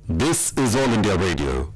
This is All India Radio.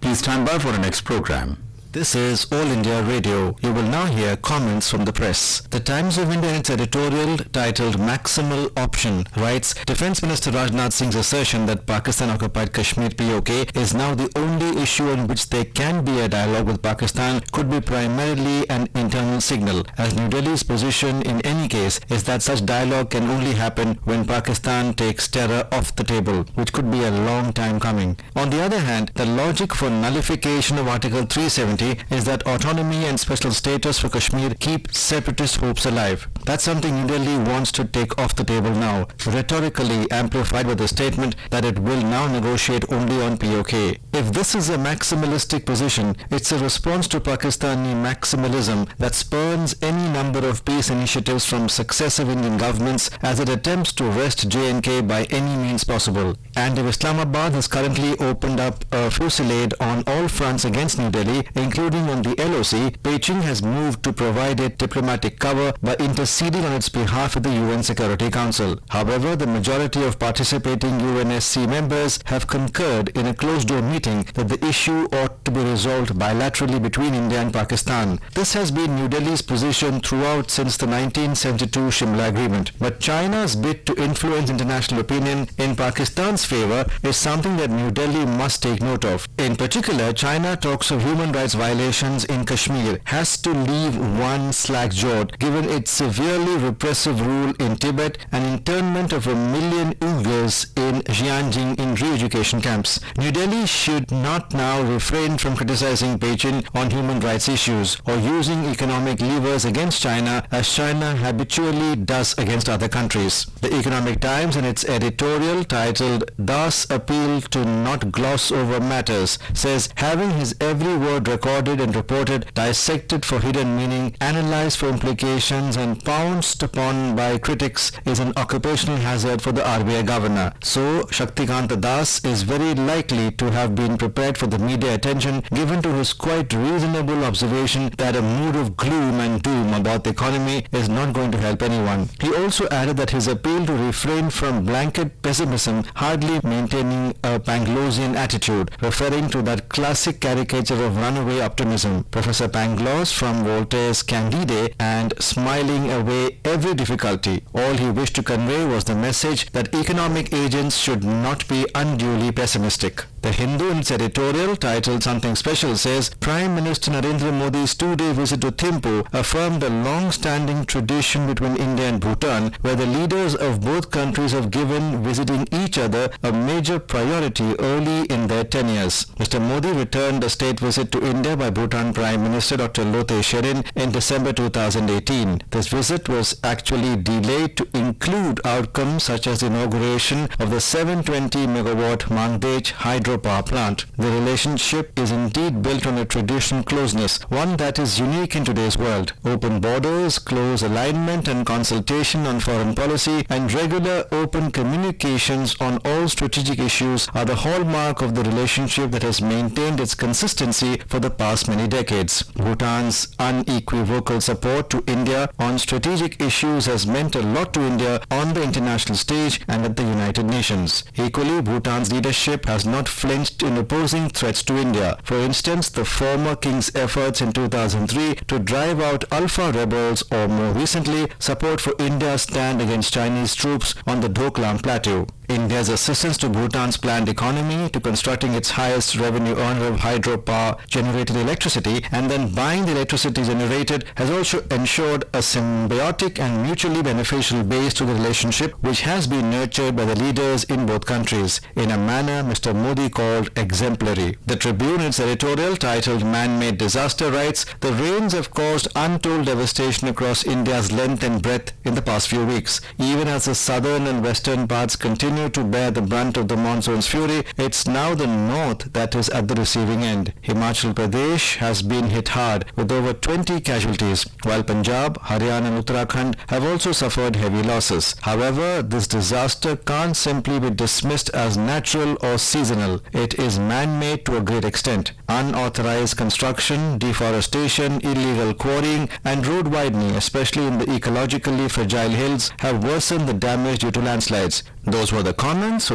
Please stand by for the next program. This is All India Radio. You will now hear comments from the press. The Times of India in its editorial titled Maximal Option writes, Defence Minister Rajnath Singh's assertion that Pakistan-occupied Kashmir POK is now the only issue on which there can be a dialogue with Pakistan could be primarily an internal signal, as New Delhi's position in any case is that such dialogue can only happen when Pakistan takes terror off the table, which could be a long time coming. On the other hand, the logic for nullification of Article 370 is that autonomy and special status for Kashmir keep separatist hopes alive. That's something New Delhi wants to take off the table now, rhetorically amplified by the statement that it will now negotiate only on POK. If this is a maximalistic position, it's a response to Pakistani maximalism that spurns any number of peace initiatives from successive Indian governments as it attempts to wrest J&K by any means possible. And if Islamabad has currently opened up a fusillade on all fronts against New Delhi, including on the LOC, Beijing has moved to provide it diplomatic cover by interceding on its behalf with the UN Security Council. However, the majority of participating UNSC members have concurred in a closed-door meeting that the issue ought to be resolved bilaterally between India and Pakistan. This has been New Delhi's position throughout since the 1972 Shimla Agreement. But China's bid to influence international opinion in Pakistan's favor is something that New Delhi must take note of. In particular, China talks of human rights violations in Kashmir has to leave one slack-jawed given its severely repressive rule in Tibet and internment of 1 million Uyghurs in Xinjiang in re-education camps. New Delhi should not now refrain from criticizing Beijing on human rights issues or using economic levers against China as China habitually does against other countries. The Economic Times in its editorial titled Das Appeal to Not Gloss Over Matters says having his every word recorded and reported, dissected for hidden meaning, analyzed for implications and pounced upon by critics is an occupational hazard for the RBI governor. So, Shaktikanta Das is very likely to have been prepared for the media attention given to his quite reasonable observation that a mood of gloom and doom about the economy is not going to help anyone. He also added that his appeal to refrain from blanket pessimism hardly maintaining a Panglossian attitude, referring to that classic caricature of runaway optimism, Professor Pangloss from Voltaire's Candide, and smiling away every difficulty. All he wished to convey was the message that economic agents should not be unduly pessimistic. The Hindu in its editorial titled Something Special says Prime Minister Narendra Modi's two-day visit to Thimphu affirmed a long-standing tradition between India and Bhutan where the leaders of both countries have given visiting each other a major priority early in their tenures. Mr. Modi returned a state visit to India by Bhutan Prime Minister Dr. Lothe Sherin in December 2018. This visit was actually delayed to include outcomes such as the inauguration of the 720 megawatt Mangdech hydro power plant. The relationship is indeed built on a traditional closeness, one that is unique in today's world. Open borders, close alignment and consultation on foreign policy, and regular open communications on all strategic issues are the hallmark of the relationship that has maintained its consistency for the past many decades. Bhutan's unequivocal support to India on strategic issues has meant a lot to India on the international stage and at the United Nations. Equally, Bhutan's leadership has not flinched in opposing threats to India. For instance, the former king's efforts in 2003 to drive out Alpha rebels or more recently, support for India's stand against Chinese troops on the Doklam Plateau. India's assistance to Bhutan's planned economy, to constructing its highest revenue earner of hydropower generated electricity and then buying the electricity generated has also ensured a symbiotic and mutually beneficial base to the relationship which has been nurtured by the leaders in both countries in a manner Mr. Modi called exemplary. The Tribune in its editorial titled Man-Made Disaster writes, the rains have caused untold devastation across India's length and breadth in the past few weeks. Even as the southern and western parts continue to bear the brunt of the monsoon's fury, it's now the north that is at the receiving end. Himachal Pradesh has been hit hard with over 20 casualties, while Punjab, Haryana and Uttarakhand have also suffered heavy losses. However, this disaster can't simply be dismissed as natural or seasonal. It is man-made to a great extent. Unauthorized construction, deforestation, illegal quarrying and road widening, especially in the ecologically fragile hills, have worsened the damage due to landslides. Those were the comments